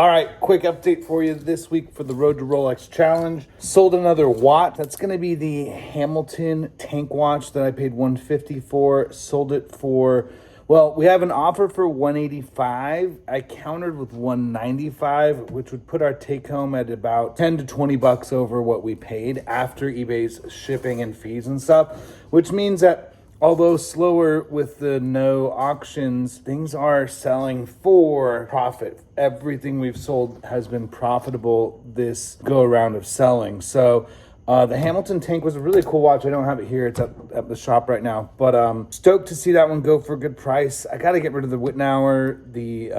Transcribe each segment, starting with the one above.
All right, quick update for you this week for the Road to Rolex Challenge. Sold another watch. That's going to be the Hamilton tank watch that I paid $150 for. Sold it for, well, we have an offer for $185. I countered with $195, which would put our take home at about 10 to 20 bucks over what we paid after eBay's shipping and fees and stuff, which means that although slower with the no auctions, things are selling for profit. Everything we've sold has been profitable this go around of selling. So the Hamilton tank was a really cool watch. I don't have it here. It's at the shop right now. But stoked to see that one go for a good price. I got to get rid of the Wittenauer, the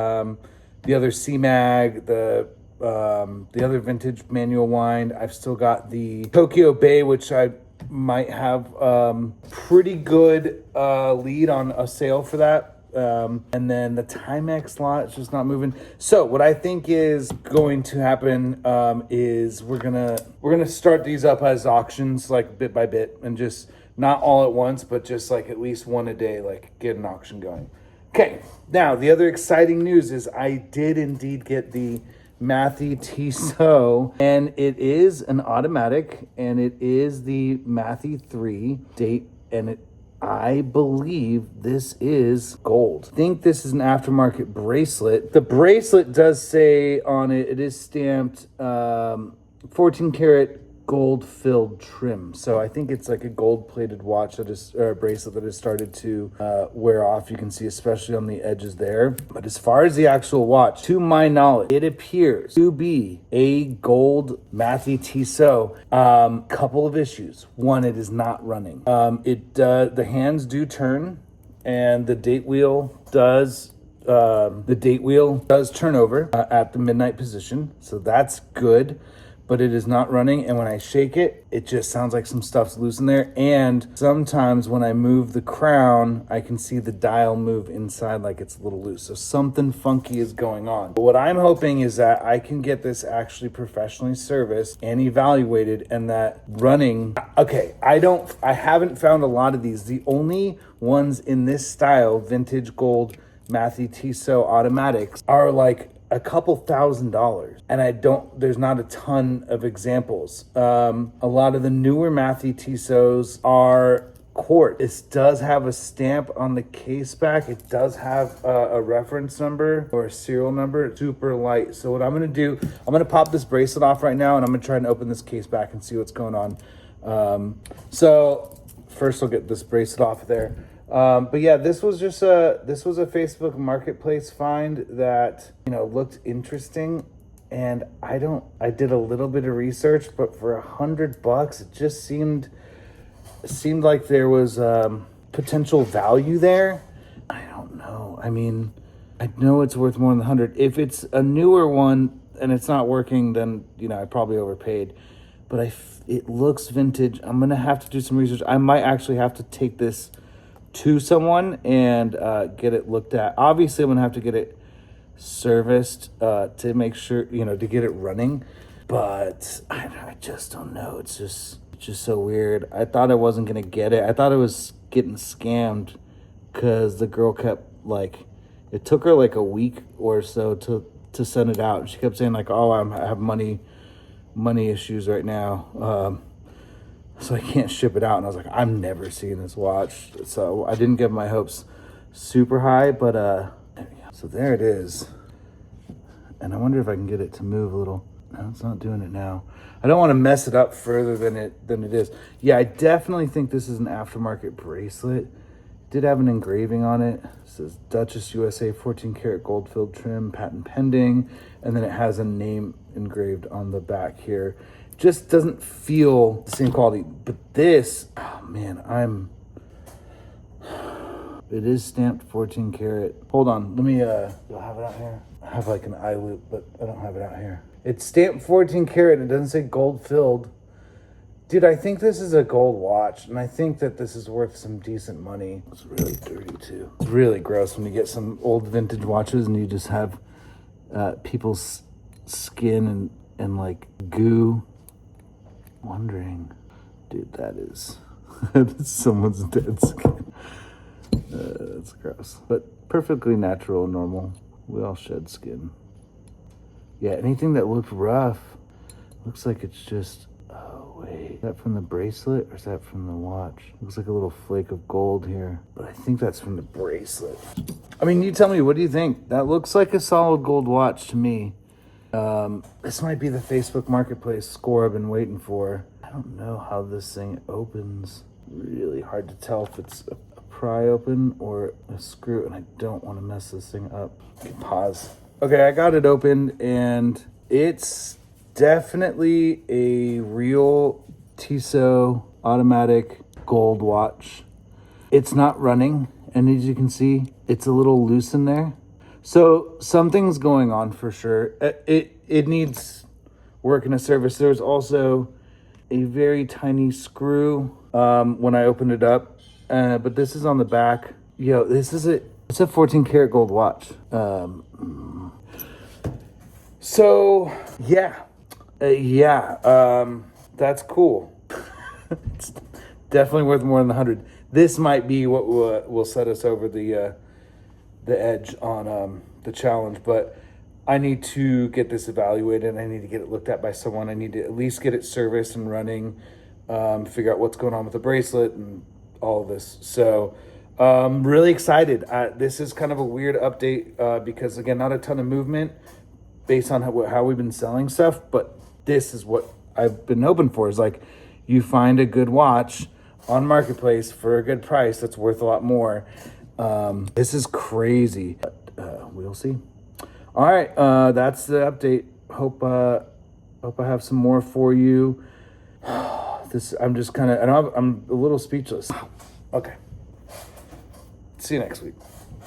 other C-Mag, the other vintage manual wind. I've still got the Tokyo Bay, which I might have pretty good lead on a sale for that. And then the Timex lot is just not moving. So what I think is going to happen is we're gonna start these up as auctions, like bit by bit, and just not all at once, but just like at least one a day, like get an auction going. Okay, now the other exciting news is I did indeed get the Mathey-Tissot, and it is an automatic, and it is the Mathey-3 date, and I believe this is gold. I think this is an aftermarket bracelet. The bracelet does say on it, it is stamped 14 karat gold filled trim. So I think it's like a gold plated watch that is, or a bracelet that has started to wear off. You can see especially on the edges there. But as far as the actual watch, to my knowledge, it appears to be a gold Mathey-Tissot. Couple of issues. One, it is not running. The hands do turn, and the date wheel does turn over at the midnight position. So that's good. But it is not running, and when I shake it, it just sounds like some stuff's loose in there. And sometimes when I move the crown, I can see the dial move inside like it's a little loose. So something funky is going on. But what I'm hoping is that I can get this actually professionally serviced and evaluated, and that running. Okay, I haven't found a lot of these. The only ones in this style, vintage gold Mathey-Tissot automatics, are like a couple $1,000s, and there's not a ton of examples. A lot of the newer Mathey-Tissots are quartz. This does have a stamp on the case back. It does have a reference number or a serial number. It's super light. So what I'm gonna do, I'm gonna pop this bracelet off right now, and I'm gonna try and open this case back and see what's going on. So first I'll get this bracelet off there. But yeah, this was a Facebook marketplace find that, looked interesting, and I did a little bit of research, but for $100, it just seemed like there was potential value there. I don't know. I mean, I know it's worth more than 100. If it's a newer one and it's not working, then I probably overpaid. But it looks vintage. I'm gonna have to do some research. I might actually have to take this to someone and get it looked at. Obviously, I'm gonna have to get it serviced to make sure, to get it running. But I just don't know. It's just so weird. I thought I wasn't gonna get it. I thought I was getting scammed because the girl kept it took her like a week or so to send it out. She kept saying oh, I have money issues right now. So I can't ship it out. And I was like, I'm never seeing this watch. So I didn't get my hopes super high, but there we go. So there it is. And I wonder if I can get it to move a little. No, it's not doing it now. I don't want to mess it up further than it is. Yeah, I definitely think this is an aftermarket bracelet. It did have an engraving on it. It says Duchess USA 14 karat gold filled trim, patent pending. And then it has a name engraved on the back here. Just doesn't feel the same quality. But this, oh man, it is stamped 14 karat. Hold on, let me, do I have it out here? I have like an eye loop, but I don't have it out here. It's stamped 14 karat. It doesn't say gold filled. Dude, I think this is a gold watch, and I think that this is worth some decent money. It's really dirty too. It's really gross when you get some old vintage watches and you just have people's skin and like goo. Wondering, dude, that is someone's dead skin. That's gross, but perfectly natural and normal. We all shed skin. Yeah, anything that looked rough looks like it's just, oh wait, is that from the bracelet or is that from the watch? Looks like a little flake of gold here, but I think that's from the bracelet. I mean, you tell me, what do you think? That looks like a solid gold watch to me. This might be the Facebook Marketplace score I've been waiting for. I don't know how this thing opens. Really hard to tell if it's a pry open or a screw, and I don't want to mess this thing up. Okay, pause. Okay, I got it opened, and it's definitely a real Tissot automatic gold watch. It's not running, and as you can see, it's a little loose in there. So something's going on for sure. It needs work in a service. There's also a very tiny screw when I opened it up, but this is on the back. Yo, it's a 14 karat gold watch. So yeah, that's cool. It's definitely worth more than 100. This might be what will set us over the edge on the challenge, but I need to get this evaluated. I need to get it looked at by someone. I need to at least get it serviced and running, figure out what's going on with the bracelet and all of this. So really excited. This is kind of a weird update because, again, not a ton of movement based on how we've been selling stuff, but this is what I've been hoping for, is like you find a good watch on Marketplace for a good price that's worth a lot more. This is crazy, but we'll see. All right, that's the update. Hope I have some more for you. I'm just kind of, I'm a little speechless. Okay. See you next week.